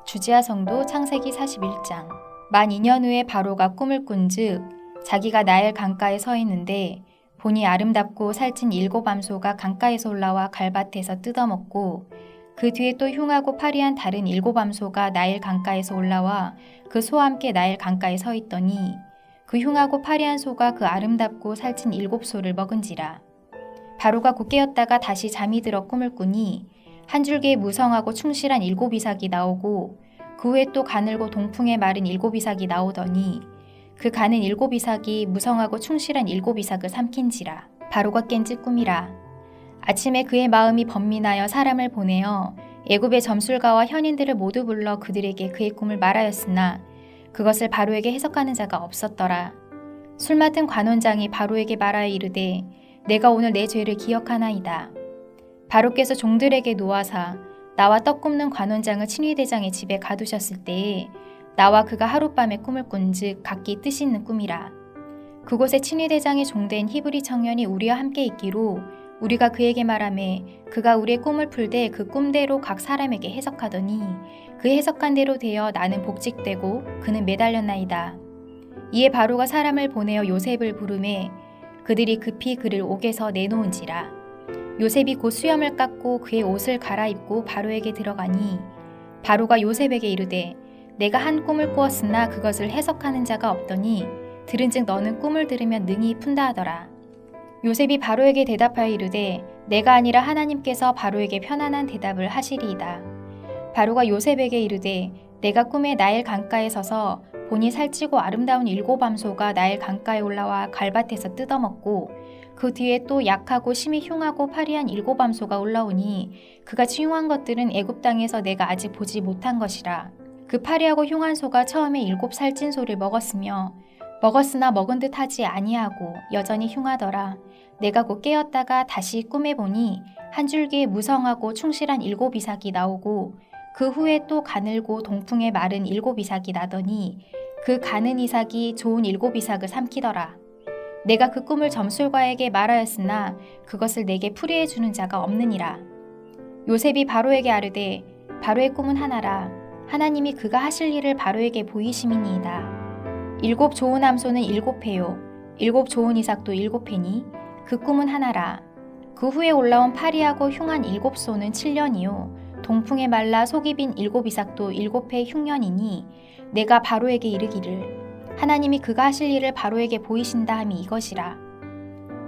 주지아 성도 창세기 41장. 만 2년 후에 바로가 꿈을 꾼즉 자기가 나일 강가에 서 있는데 보니 아름답고 살찐 7암소가 강가에서 올라와 갈밭에서 뜯어먹고 그 뒤에 또 흉하고 파리한 다른 7암소가 나일 강가에서 올라와 그 소와 함께 나일 강가에 서 있더니 그 흉하고 파리한 소가 그 아름답고 살찐 7소를 먹은지라. 바로가 곧 깨었다가 다시 잠이 들어 꿈을 꾸니 한 줄기에 무성하고 충실한 7이삭이 나오고 그 후에 또 가늘고 동풍에 마른 7이삭이 나오더니 그 가는 7이삭이 무성하고 충실한 7이삭을 삼킨지라. 바로가 깬즉 꿈이라. 아침에 그의 마음이 번민하여 사람을 보내어 애굽의 점술가와 현인들을 모두 불러 그들에게 그의 꿈을 말하였으나 그것을 바로에게 해석하는 자가 없었더라. 술 맡은 관원장이 바로에게 말하여 이르되 내가 오늘 내 죄를 기억하나이다. 바로께서 종들에게 노하사 나와 떡 굽는 관원장을 친위대장의 집에 가두셨을 때에 나와 그가 하룻밤에 꿈을 꾼즉 각기 뜻이 있는 꿈이라. 그곳에 친위대장의 종된 히브리 청년이 우리와 함께 있기로 우리가 그에게 말하매 그가 우리의 꿈을 풀되 그 꿈대로 각 사람에게 해석하더니 그 해석한 대로 되어 나는 복직되고 그는 매달렸나이다. 이에 바로가 사람을 보내어 요셉을 부르매 그들이 급히 그를 옥에서 내놓은지라. 요셉이 곧 수염을 깎고 그의 옷을 갈아입고 바로에게 들어가니 바로가 요셉에게 이르되 내가 한 꿈을 꾸었으나 그것을 해석하는 자가 없더니 들은즉 너는 꿈을 들으면 능히 푼다 하더라. 요셉이 바로에게 대답하여 이르되 내가 아니라 하나님께서 바로에게 편안한 대답을 하시리이다. 바로가 요셉에게 이르되 내가 꿈에 나일 강가에 서서 보니 살찌고 아름다운 7암소가 나일 강가에 올라와 갈밭에서 뜯어먹고 그 뒤에 또 약하고 심히 흉하고 파리한 7암소가 올라오니 그같이 흉한 것들은 애굽 땅에서 내가 아직 보지 못한 것이라. 그 파리하고 흉한 소가 처음에 7살찐 소를 먹었으나 먹은 듯 하지 아니하고 여전히 흉하더라. 내가 곧 깨었다가 다시 꿈에 보니 한 줄기에 무성하고 충실한 7이삭이 나오고 그 후에 또 가늘고 동풍에 마른 7이삭이 나더니 그 가는 이삭이 좋은 7이삭을 삼키더라. 내가 그 꿈을 점술가에게 말하였으나 그것을 내게 풀이해 주는 자가 없느니라. 요셉이 바로에게 아르되 바로의 꿈은 하나라. 하나님이 그가 하실 일을 바로에게 보이심이니이다. 7 좋은 암소는 7회요 7 좋은 이삭도 7회니 그 꿈은 하나라. 그 후에 올라온 파리하고 흉한 7소는 7년이요 동풍에 말라 속이 빈 7이삭도 7회 흉년이니 내가 바로에게 이르기를 하나님이 그가 하실 일을 바로에게 보이신다 함이 이것이라.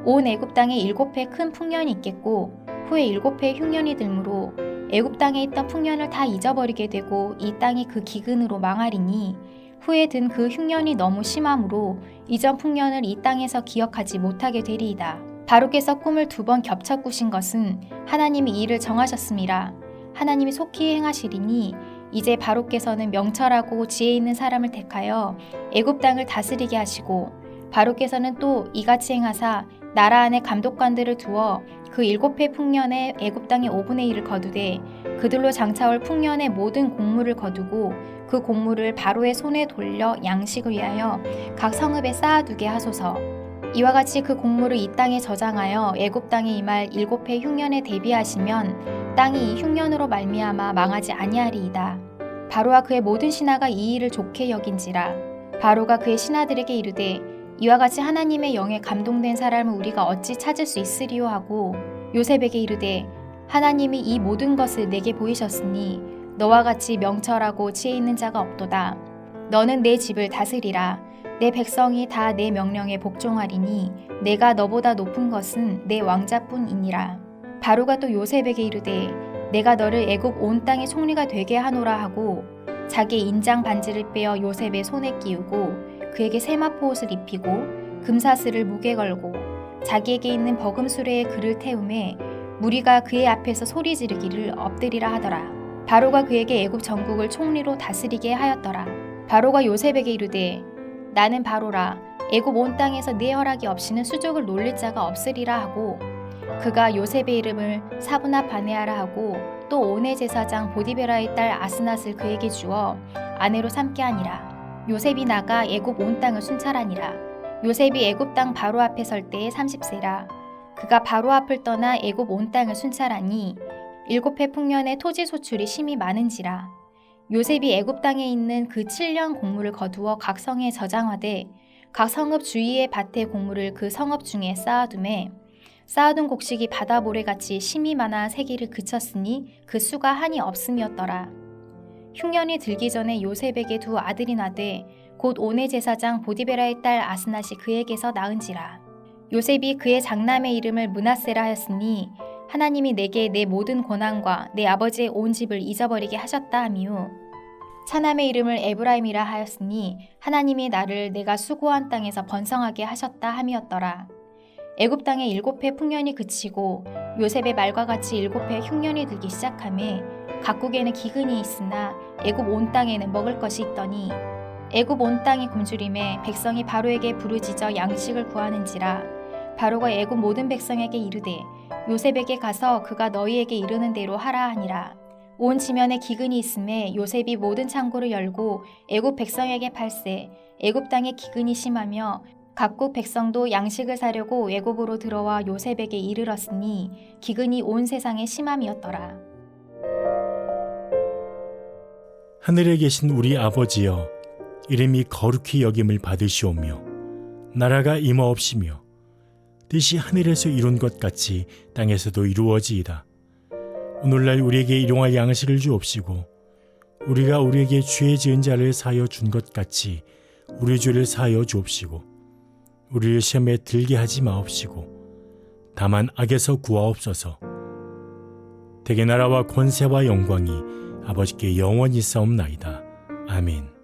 온 애굽 땅에 7회 큰 풍년이 있겠고 후에 7회 흉년이 들므로 애굽 땅에 있던 풍년을 다 잊어버리게 되고 이 땅이 그 기근으로 망하리니 후에 든 그 흉년이 너무 심함으로 이전 풍년을 이 땅에서 기억하지 못하게 되리이다. 바로께서 꿈을 2번 겹쳐 꾸신 것은 하나님이 이 일을 정하셨음이라. 하나님이 속히 행하시리니 이제 바로께서는 명철하고 지혜 있는 사람을 택하여 애굽 땅을 다스리게 하시고 바로께서는 또 이같이 행하사 나라 안에 감독관들을 두어 그 7회 풍년에 애굽 땅의 5분의 1을 거두되 그들로 장차올 풍년의 모든 곡물을 거두고 그 곡물을 바로의 손에 돌려 양식을 위하여 각 성읍에 쌓아두게 하소서. 이와 같이 그 곡물을 이 땅에 저장하여 애굽 땅에 임할 7회 흉년에 대비하시면 땅이 이 흉년으로 말미암아 망하지 아니하리이다. 바로와 그의 모든 신하가 이 일을 좋게 여긴지라. 바로가 그의 신하들에게 이르되 이와 같이 하나님의 영에 감동된 사람을 우리가 어찌 찾을 수 있으리요 하고 요셉에게 이르되 하나님이 이 모든 것을 내게 보이셨으니 너와 같이 명철하고 지혜 있는 자가 없도다. 너는 내 집을 다스리라. 내 백성이 다 내 명령에 복종하리니 내가 너보다 높은 것은 내 왕자뿐이니라. 바로가 또 요셉에게 이르되 내가 너를 애굽 온 땅의 총리가 되게 하노라 하고 자기의 인장 반지를 빼어 요셉의 손에 끼우고 그에게 세마포 옷을 입히고 금사슬을 목에 걸고 자기에게 있는 버금 수레에 그를 태우매 무리가 그의 앞에서 소리 지르기를 엎드리라 하더라. 바로가 그에게 애굽 전국을 총리로 다스리게 하였더라. 바로가 요셉에게 이르되 나는 바로라. 애굽 온 땅에서 네 허락이 없이는 수족을 놀릴 자가 없으리라 하고 그가 요셉의 이름을 사브나 바네아라 하고 또 온의 제사장 보디베라의 딸 아스낫을 그에게 주어 아내로 삼게 하니라. 요셉이 나가 애굽 온 땅을 순찰하니라. 요셉이 애굽 땅 바로 앞에 설 때에 30세라. 그가 바로 앞을 떠나 애굽 온 땅을 순찰하니 7해 풍년에 토지 소출이 심히 많은지라. 요셉이 애굽 땅에 있는 그 7년 곡물을 거두어 각 성에 저장하되 각 성읍 주위의 밭의 곡물을 그 성읍 중에 쌓아두매 쌓아둔 곡식이 바다 모래같이 심이 많아 세기를 그쳤으니 그 수가 한이 없음이었더라. 흉년이 들기 전에 요셉에게 두 아들이 나되 곧 온의 제사장 보디베라의 딸 아스낫이 그에게서 낳은지라. 요셉이 그의 장남의 이름을 므낫세라 하였으니 하나님이 내게 내 모든 고난과 내 아버지의 온 집을 잊어버리게 하셨다 하미요. 차남의 이름을 에브라임이라 하였으니 하나님이 나를 내가 수고한 땅에서 번성하게 하셨다 함이었더라. 애굽 땅에 7해 풍년이 그치고 요셉의 말과 같이 7해 흉년이 들기 시작하매 각국에는 기근이 있으나 애굽 온 땅에는 먹을 것이 있더니 애굽 온 땅이 굶주림에 백성이 바로에게 부르짖어 양식을 구하는지라. 바로가 애굽 모든 백성에게 이르되 요셉에게 가서 그가 너희에게 이르는 대로 하라 하니라. 온 지면에 기근이 있음에 요셉이 모든 창고를 열고 애굽 백성에게 팔세 애굽 땅에 기근이 심하며 각국 백성도 양식을 사려고 애굽으로 들어와 요셉에게 이르렀으니 기근이 온 세상에 심함이었더라. 하늘에 계신 우리 아버지여, 이름이 거룩히 여김을 받으시오며 나라가 임하옵시며 뜻이 하늘에서 이룬 것 같이 땅에서도 이루어지이다. 오늘날 우리에게 일용할 양식을 주옵시고 우리가 우리에게 죄 지은 자를 사하여 준 것 같이 우리 죄를 사하여 주옵시고 우리를 시험에 들게 하지 마옵시고 다만 악에서 구하옵소서. 대개 나라와 권세와 영광이 아버지께 영원히 싸움나이다. 아멘.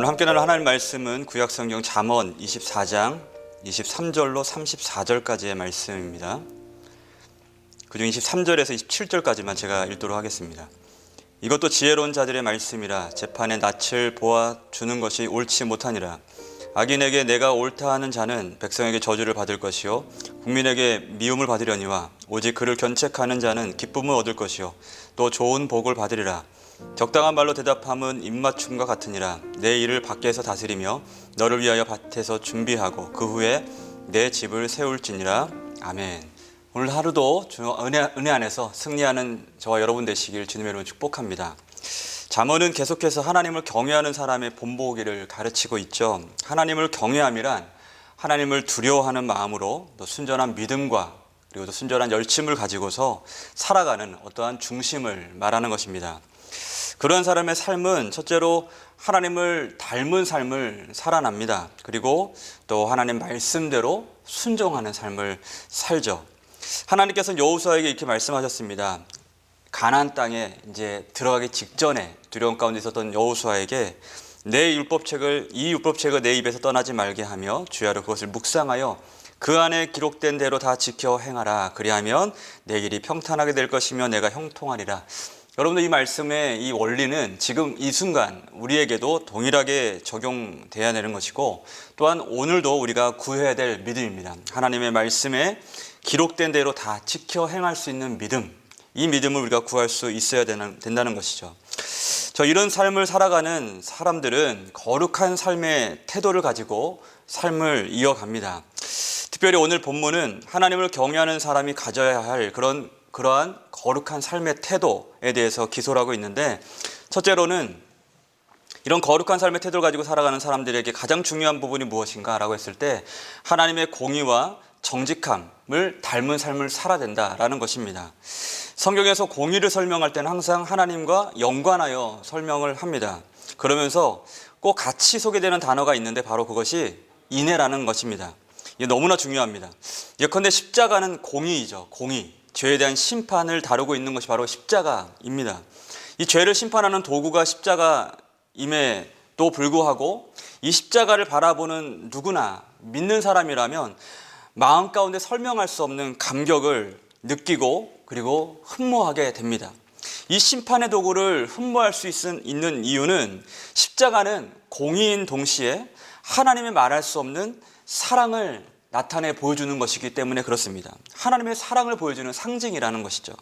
함께 나눌 하나님 말씀은 구약성경 잠언 24장 23절로 34절까지의 말씀입니다. 그중 23절에서 27절까지만 제가 읽도록 하겠습니다. 이것도 지혜로운 자들의 말씀이라. 재판에 낯을 보아 주는 것이 옳지 못하니라. 악인에게 내가 옳다 하는 자는 백성에게 저주를 받을 것이요 국민에게 미움을 받으려니와 오직 그를 견책하는 자는 기쁨을 얻을 것이요 또 좋은 복을 받으리라. 적당한 말로 대답함은 입맞춤과 같으니라. 내 일을 밖에서 다스리며 너를 위하여 밭에서 준비하고 그 후에 내 집을 세울지니라. 아멘. 오늘 하루도 은혜 안에서 승리하는 저와 여러분 되시길 주님의 이름으로 축복합니다. 잠언은 계속해서 하나님을 경외하는 사람의 본보기를 가르치고 있죠. 하나님을 경외함이란 하나님을 두려워하는 마음으로 또 순전한 믿음과 그리고 또 순전한 열심을 가지고서 살아가는 어떠한 중심을 말하는 것입니다. 그런 사람의 삶은 첫째로 하나님을 닮은 삶을 살아납니다. 그리고 또 하나님 말씀대로 순종하는 삶을 살죠. 하나님께서는 여호수아에게 이렇게 말씀하셨습니다. 가나안 땅에 이제 들어가기 직전에 두려움 가운데 있었던 여호수아에게 이 율법책을 내 입에서 떠나지 말게 하며 주야로 그것을 묵상하여 그 안에 기록된 대로 다 지켜 행하라. 그리하면 내 길이 평탄하게 될 것이며 내가 형통하리라. 여러분들, 이 말씀의 이 원리는 지금 이 순간 우리에게도 동일하게 적용돼야 되는 것이고, 또한 오늘도 우리가 구해야 될 믿음입니다. 하나님의 말씀에 기록된 대로 다 지켜 행할 수 있는 믿음, 이 믿음을 우리가 구할 수 있어야 된다는 것이죠. 이런 삶을 살아가는 사람들은 거룩한 삶의 태도를 가지고 삶을 이어갑니다. 특별히 오늘 본문은 하나님을 경외하는 사람이 가져야 할 그러한 거룩한 삶의 태도에 대해서 기소를 하고 있는데, 첫째로는 이런 거룩한 삶의 태도를 가지고 살아가는 사람들에게 가장 중요한 부분이 무엇인가 라고 했을 때 하나님의 공의와 정직함을 닮은 삶을 살아야 된다라는 것입니다. 성경에서 공의를 설명할 때는 항상 하나님과 연관하여 설명을 합니다. 그러면서 꼭 같이 소개되는 단어가 있는데 바로 그것이 인애라는 것입니다. 이게 너무나 중요합니다. 예컨대 십자가는 공의이죠. 공의. 죄에 대한 심판을 다루고 있는 것이 바로 십자가입니다. 이 죄를 심판하는 도구가 십자가임에도 불구하고 이 십자가를 바라보는 누구나 믿는 사람이라면 마음 가운데 설명할 수 없는 감격을 느끼고 그리고 흠모하게 됩니다. 이 심판의 도구를 흠모할 수 있는 이유는 십자가는 공의인 동시에 하나님의 말할 수 없는 사랑을 나타내 보여주는 것이기 때문에 그렇습니다. 하나님의 사랑을 보여주는 상징이라는 것이죠.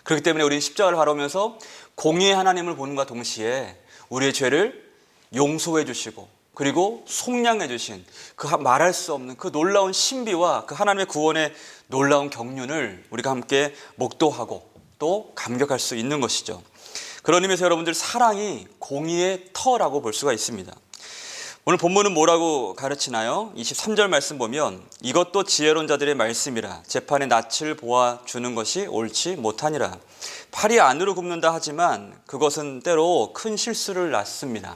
그렇기 때문에 우리 십자가를 바라보면서 공의의 하나님을 보는 것과 동시에 우리의 죄를 용서해 주시고 그리고 속량해 주신 그 말할 수 없는 그 놀라운 신비와 그 하나님의 구원의 놀라운 경륜을 우리가 함께 목도하고 또 감격할 수 있는 것이죠. 그런 의미에서 여러분들, 사랑이 공의의 터라고 볼 수가 있습니다. 오늘 본문은 뭐라고 가르치나요? 23절 말씀 보면 이것도 지혜로운 자들의 말씀이라 재판의 낯을 보아주는 것이 옳지 못하니라. 팔이 안으로 굽는다 하지만 그것은 때로 큰 실수를 낳습니다.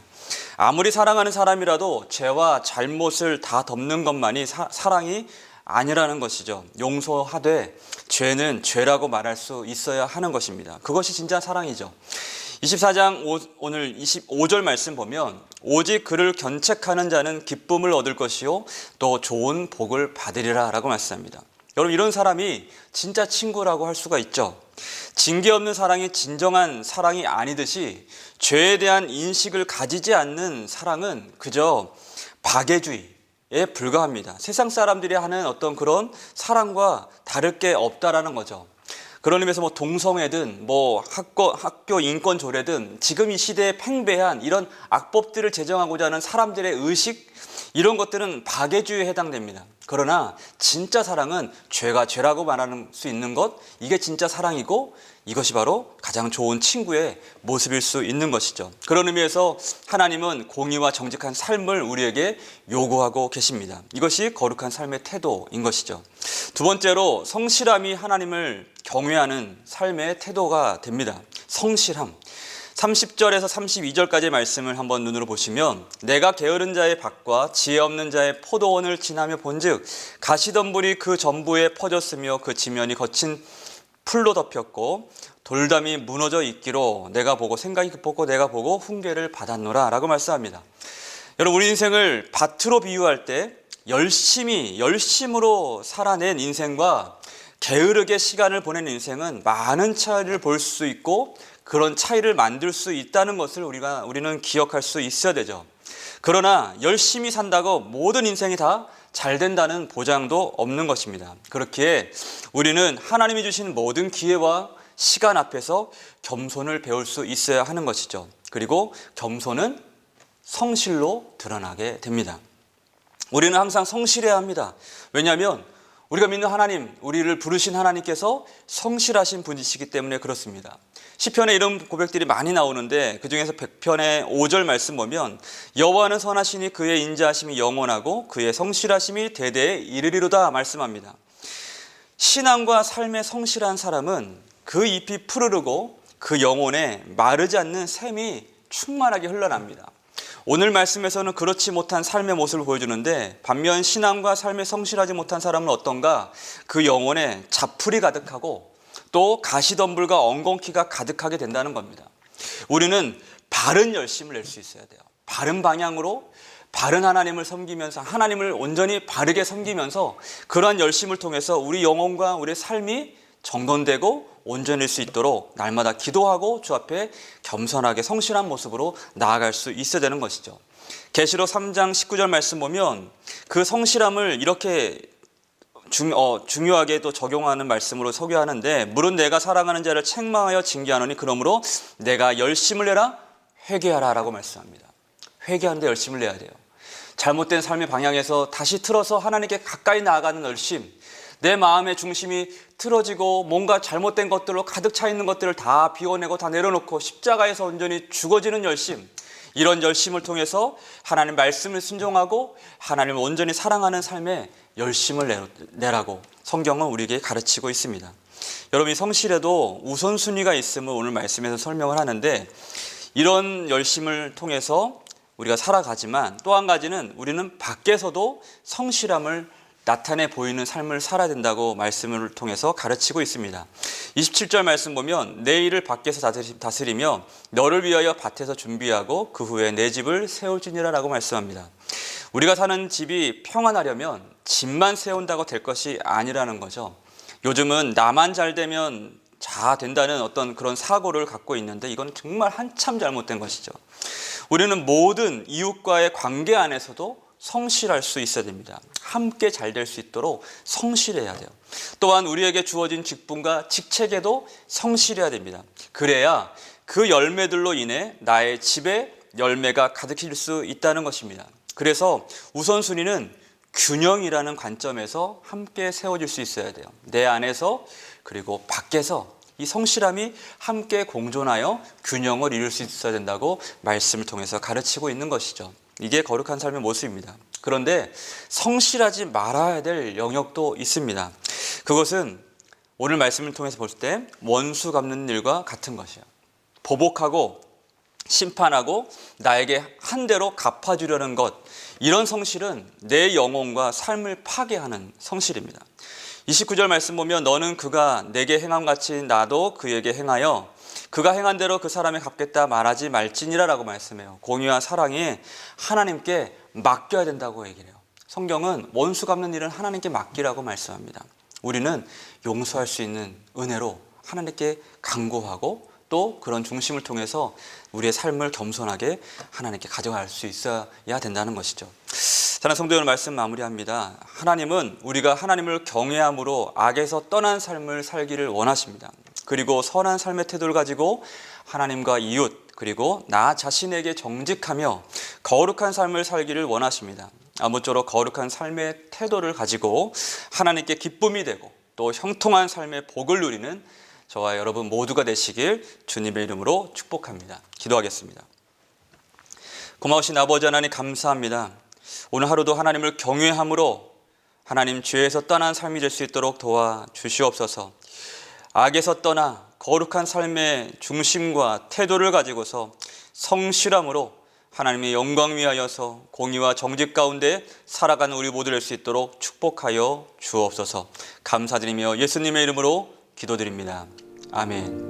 아무리 사랑하는 사람이라도 죄와 잘못을 다 덮는 것만이 사랑이 아니라는 것이죠. 용서하되 죄는 죄라고 말할 수 있어야 하는 것입니다. 그것이 진짜 사랑이죠. 24장 오늘 25절 말씀 보면 오직 그를 견책하는 자는 기쁨을 얻을 것이요 또 좋은 복을 받으리라 라고 말씀합니다. 여러분, 이런 사람이 진짜 친구라고 할 수가 있죠. 징계 없는 사랑이 진정한 사랑이 아니듯이 죄에 대한 인식을 가지지 않는 사랑은 그저 박애주의에 불과합니다. 세상 사람들이 하는 어떤 그런 사랑과 다를 게 없다라는 거죠. 그런 의미에서 동성애든 학교 인권 조례든 지금 이 시대에 팽배한 이런 악법들을 제정하고자 하는 사람들의 의식, 이런 것들은 박애주의에 해당됩니다. 그러나 진짜 사랑은 죄가 죄라고 말하는 수 있는 것, 이게 진짜 사랑이고 이것이 바로 가장 좋은 친구의 모습일 수 있는 것이죠. 그런 의미에서 하나님은 공의와 정직한 삶을 우리에게 요구하고 계십니다. 이것이 거룩한 삶의 태도인 것이죠. 두 번째로, 성실함이 하나님을 경외하는 삶의 태도가 됩니다. 성실함. 30절에서 32절까지의 말씀을 한번 눈으로 보시면 내가 게으른 자의 밭과 지혜 없는 자의 포도원을 지나며 본즉 가시덤불이 그 전부에 퍼졌으며 그 지면이 거친 풀로 덮였고 돌담이 무너져 있기로 내가 보고 생각이 깊었고 내가 보고 훈계를 받았노라 라고 말씀합니다. 여러분, 우리 인생을 밭으로 비유할 때 열심으로 살아낸 인생과 게으르게 시간을 보낸 인생은 많은 차이를 볼 수 있고 그런 차이를 만들 수 있다는 것을 우리는 기억할 수 있어야 되죠. 그러나 열심히 산다고 모든 인생이 다 잘 된다는 보장도 없는 것입니다. 그렇기에 우리는 하나님이 주신 모든 기회와 시간 앞에서 겸손을 배울 수 있어야 하는 것이죠. 그리고 겸손은 성실로 드러나게 됩니다. 우리는 항상 성실해야 합니다. 왜냐하면 우리가 믿는 하나님, 우리를 부르신 하나님께서 성실하신 분이시기 때문에 그렇습니다. 시편에 이런 고백들이 많이 나오는데 그중에서 100편의 5절 말씀 보면 여호와는 선하시니 그의 인자하심이 영원하고 그의 성실하심이 대대에 이르리로다 말씀합니다. 신앙과 삶의 성실한 사람은 그 잎이 푸르르고 그 영혼에 마르지 않는 샘이 충만하게 흘러납니다. 오늘 말씀에서는 그렇지 못한 삶의 모습을 보여주는데, 반면 신앙과 삶에 성실하지 못한 사람은 어떤가? 그 영혼에 자풀이 가득하고 또 가시덤불과 엉겅퀴가 가득하게 된다는 겁니다. 우리는 바른 열심을 낼 수 있어야 돼요. 바른 방향으로 바른 하나님을 섬기면서, 하나님을 온전히 바르게 섬기면서 그러한 열심을 통해서 우리 영혼과 우리 삶이 정돈되고 온전할 수 있도록 날마다 기도하고 주 앞에 겸손하게 성실한 모습으로 나아갈 수 있어야 되는 것이죠. 계시록 3장 19절 말씀 보면 그 성실함을 이렇게 중요하게 또 적용하는 말씀으로 소개하는데, 물은 내가 사랑하는 자를 책망하여 징계하노니 그러므로 내가 열심을 내라 회개하라 라고 말씀합니다. 회개하는데 열심을 내야 돼요. 잘못된 삶의 방향에서 다시 틀어서 하나님께 가까이 나아가는 열심, 내 마음의 중심이 틀어지고 뭔가 잘못된 것들로 가득 차 있는 것들을 다 비워내고 다 내려놓고 십자가에서 온전히 죽어지는 열심, 이런 열심을 통해서 하나님 말씀을 순종하고 하나님을 온전히 사랑하는 삶에 열심을 내라고 성경은 우리에게 가르치고 있습니다. 여러분, 이 성실에도 우선순위가 있음을 오늘 말씀에서 설명을 하는데, 이런 열심을 통해서 우리가 살아가지만 또 한 가지는 우리는 밖에서도 성실함을 나타내 보이는 삶을 살아야 된다고 말씀을 통해서 가르치고 있습니다. 27절 말씀 보면 내 일을 밖에서 다스리며 너를 위하여 밭에서 준비하고 그 후에 내 집을 세울지니라 라고 말씀합니다. 우리가 사는 집이 평안하려면 집만 세운다고 될 것이 아니라는 거죠. 요즘은 나만 잘 되면 다 된다는 어떤 그런 사고를 갖고 있는데, 이건 정말 한참 잘못된 것이죠. 우리는 모든 이웃과의 관계 안에서도 성실할 수 있어야 됩니다. 함께 잘 될 수 있도록 성실해야 돼요. 또한 우리에게 주어진 직분과 직책에도 성실해야 됩니다. 그래야 그 열매들로 인해 나의 집에 열매가 가득해질 수 있다는 것입니다. 그래서 우선순위는 균형이라는 관점에서 함께 세워질 수 있어야 돼요. 내 안에서 그리고 밖에서 이 성실함이 함께 공존하여 균형을 이룰 수 있어야 된다고 말씀을 통해서 가르치고 있는 것이죠. 이게 거룩한 삶의 모습입니다. 그런데 성실하지 말아야 될 영역도 있습니다. 그것은 오늘 말씀을 통해서 볼 때 원수 갚는 일과 같은 것이에요. 보복하고 심판하고 나에게 한 대로 갚아주려는 것, 이런 성실은 내 영혼과 삶을 파괴하는 성실입니다. 29절 말씀 보면 너는 그가 내게 행함 같이 나도 그에게 행하여 그가 행한 대로 그 사람에 갚겠다 말하지 말지니라 라고 말씀해요. 공의와 사랑이 하나님께 맡겨야 된다고 얘기를 해요. 성경은 원수 갚는 일은 하나님께 맡기라고 말씀합니다. 우리는 용서할 수 있는 은혜로 하나님께 간구하고 또 그런 중심을 통해서 우리의 삶을 겸손하게 하나님께 가져갈 수 있어야 된다는 것이죠. 사랑하는 성도 여러분, 말씀 마무리합니다. 하나님은 우리가 하나님을 경외함으로 악에서 떠난 삶을 살기를 원하십니다. 그리고 선한 삶의 태도를 가지고 하나님과 이웃 그리고 나 자신에게 정직하며 거룩한 삶을 살기를 원하십니다. 아무쪼록 거룩한 삶의 태도를 가지고 하나님께 기쁨이 되고 또 형통한 삶의 복을 누리는 저와 여러분 모두가 되시길 주님의 이름으로 축복합니다. 기도하겠습니다. 고마우신 아버지 하나님, 감사합니다. 오늘 하루도 하나님을 경외함으로 하나님 죄에서 떠난 삶이 될 수 있도록 도와주시옵소서. 악에서 떠나 거룩한 삶의 중심과 태도를 가지고서 성실함으로 하나님의 영광 위하여서 공의와 정직 가운데 살아가는 우리 모두 될 수 있도록 축복하여 주옵소서. 감사드리며 예수님의 이름으로 기도드립니다. 아멘.